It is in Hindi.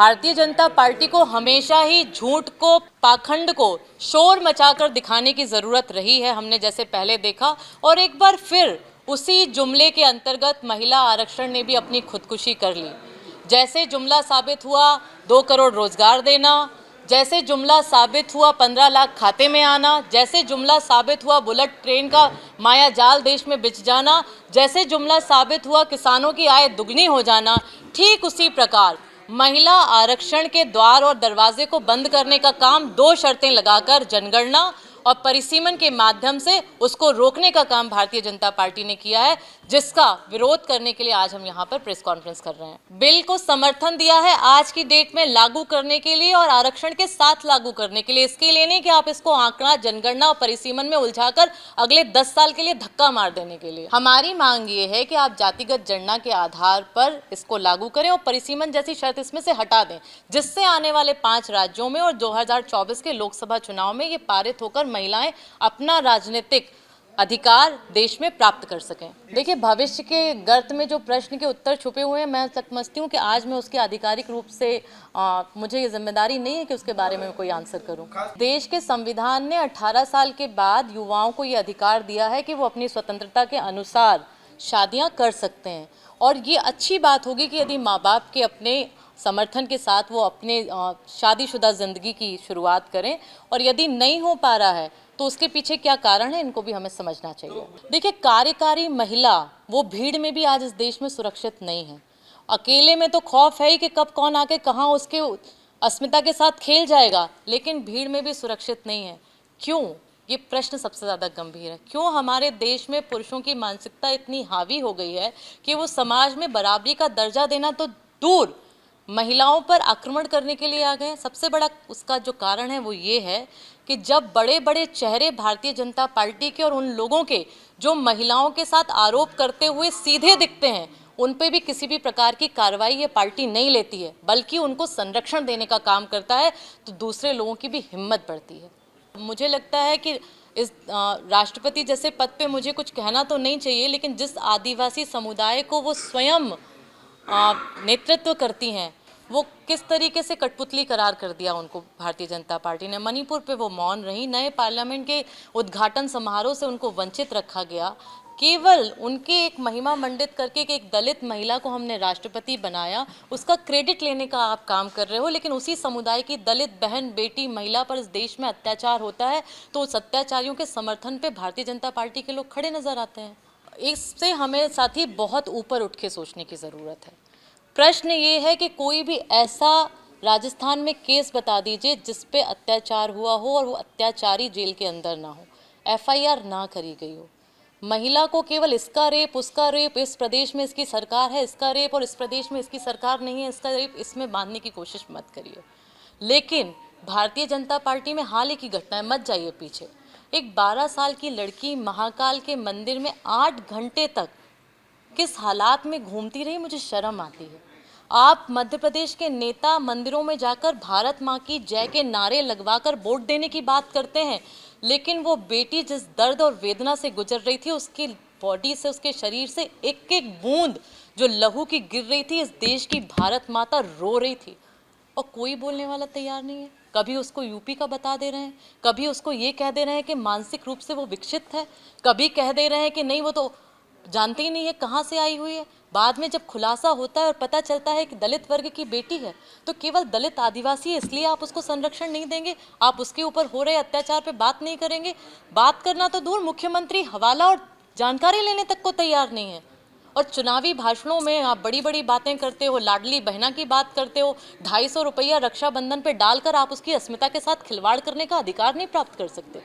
भारतीय जनता पार्टी को हमेशा ही झूठ को, पाखंड को शोर मचाकर दिखाने की ज़रूरत रही है। हमने जैसे पहले देखा और एक बार फिर उसी जुमले के अंतर्गत महिला आरक्षण ने भी अपनी खुदकुशी कर ली। जैसे जुमला साबित हुआ 2 करोड़ रोजगार देना, जैसे जुमला साबित हुआ 15 लाख खाते में आना, जैसे जुमला साबित हुआ बुलेट ट्रेन का माया जाल देश में बिछ जाना, जैसे जुमला साबित हुआ किसानों की आय दुगनी हो जाना, ठीक उसी प्रकार महिला आरक्षण के द्वार और दरवाजे को बंद करने का काम 2 शर्तें लगाकर जनगणना और परिसीमन के माध्यम से उसको रोकने का काम भारतीय जनता पार्टी ने किया है, जिसका विरोध करने के लिए आज हम यहाँ पर प्रेस कॉन्फ्रेंस कर रहे हैं। बिल को समर्थन दिया है आज की डेट में लागू करने के लिए और आरक्षण के साथ लागू करने के लिए। इसके लिए नहीं कि आप इसको आंकड़ा, जनगणना और परिसीमन में उलझाकर अगले 10 साल के लिए धक्का मार देने के लिए। हमारी मांग ये है कि आप जातिगत जनगणना के आधार पर इसको लागू करें और परिसीमन जैसी शर्त इसमें से हटा दें, जिससे आने वाले 5 राज्यों में और 2024 के लोकसभा चुनाव में ये पारित होकर महिलाएं अपना राजनीतिक अधिकार देश में प्राप्त कर सकें। देखिए, भविष्य के गर्त में जो प्रश्न के उत्तर छुपे हुए हैं, मैं समझती हूँ कि आज मैं उसके आधिकारिक रूप से मुझे ये जिम्मेदारी नहीं है कि उसके बारे में कोई आंसर करूँ। देश के संविधान ने 18 साल के बाद युवाओं को ये अधिकार दिया है कि वो अपनी स्वतंत्रता के अनुसार शादियाँ कर सकते हैं और ये अच्छी बात होगी कि यदि माँ बाप के अपने समर्थन के साथ वो अपने शादीशुदा ज़िंदगी की शुरुआत करें, और यदि नहीं हो पा रहा है तो उसके पीछे क्या कारण है, इनको भी हमें समझना चाहिए। देखिए, कार्यकारी महिला वो भीड़ में भी आज इस देश में सुरक्षित नहीं है। अकेले में तो खौफ है ही कि कब कौन आके कहाँ उसके अस्मिता के साथ खेल जाएगा, लेकिन भीड़ में भी सुरक्षित नहीं है। क्यों? ये प्रश्न सबसे ज़्यादा गंभीर है। क्यों हमारे देश में पुरुषों की मानसिकता इतनी हावी हो गई है कि वो समाज में बराबरी का दर्जा देना तो दूर, महिलाओं पर आक्रमण करने के लिए आ गए। सबसे बड़ा उसका जो कारण है वो ये है कि जब बड़े बड़े चेहरे भारतीय जनता पार्टी के और उन लोगों के जो महिलाओं के साथ आरोप करते हुए सीधे दिखते हैं, उन पे भी किसी भी प्रकार की कार्रवाई ये पार्टी नहीं लेती है, बल्कि उनको संरक्षण देने का काम करता है, तो दूसरे लोगों की भी हिम्मत बढ़ती है। मुझे लगता है कि इस राष्ट्रपति जैसे पद पे मुझे कुछ कहना तो नहीं चाहिए, लेकिन जिस आदिवासी समुदाय को वो स्वयं नेतृत्व करती हैं, वो किस तरीके से कठपुतली करार कर दिया उनको भारतीय जनता पार्टी ने। मणिपुर पे वो मौन रही, नए पार्लियामेंट के उद्घाटन समारोह से उनको वंचित रखा गया। केवल उनके एक महिमा मंडित करके कि एक दलित महिला को हमने राष्ट्रपति बनाया, उसका क्रेडिट लेने का आप काम कर रहे हो, लेकिन उसी समुदाय की दलित बहन, बेटी, महिला पर इस देश में अत्याचार होता है तो उस अत्याचारियों के समर्थन पे भारतीय जनता पार्टी के लोग खड़े नजर आते हैं। इससे हमें साथ ही बहुत ऊपर उठ के सोचने की ज़रूरत है। प्रश्न ये है कि कोई भी ऐसा राजस्थान में केस बता दीजिए जिस पे अत्याचार हुआ हो और वो अत्याचारी जेल के अंदर ना हो, एफआईआर ना करी गई हो। महिला को केवल इसका रेप, उसका रेप, इस प्रदेश में इसकी सरकार है, इसका रेप, और इस प्रदेश में इसकी सरकार नहीं है, इसका रेप, इसमें बांधने की कोशिश मत करिए। लेकिन भारतीय जनता पार्टी में हाल ही की घटना है, मत जाइए पीछे। एक 12 साल की लड़की महाकाल के मंदिर में 8 घंटे तक किस हालात में घूमती रही, मुझे शर्म आती है। आप मध्य प्रदेश के नेता मंदिरों में जाकर भारत माँ की जय के नारे लगवाकर वोट देने की बात करते हैं, लेकिन वो बेटी जिस दर्द और वेदना से गुजर रही थी, उसकी बॉडी से, उसके शरीर से एक एक बूंद जो लहू की गिर रही थी, इस देश की भारत माता रो रही थी और कोई बोलने वाला तैयार नहीं है। कभी उसको यूपी का बता दे रहे हैं, कभी उसको ये कह दे रहे हैं कि मानसिक रूप से वो विकसित है, कभी कह दे रहे हैं कि नहीं वो तो जानते ही नहीं है कहाँ से आई हुई है। बाद में जब खुलासा होता है और पता चलता है कि दलित वर्ग की बेटी है, तो केवल दलित आदिवासी है इसलिए आप उसको संरक्षण नहीं देंगे, आप उसके ऊपर हो रहे अत्याचार पे बात नहीं करेंगे। बात करना तो दूर, मुख्यमंत्री हवाला और जानकारी लेने तक को तैयार नहीं है। और चुनावी भाषणों में आप बड़ी बड़ी बातें करते हो, लाडली बहना की बात करते हो, 250 रुपया रक्षाबंधन पे डालकर आप उसकी अस्मिता के साथ खिलवाड़ करने का अधिकार नहीं प्राप्त कर सकते।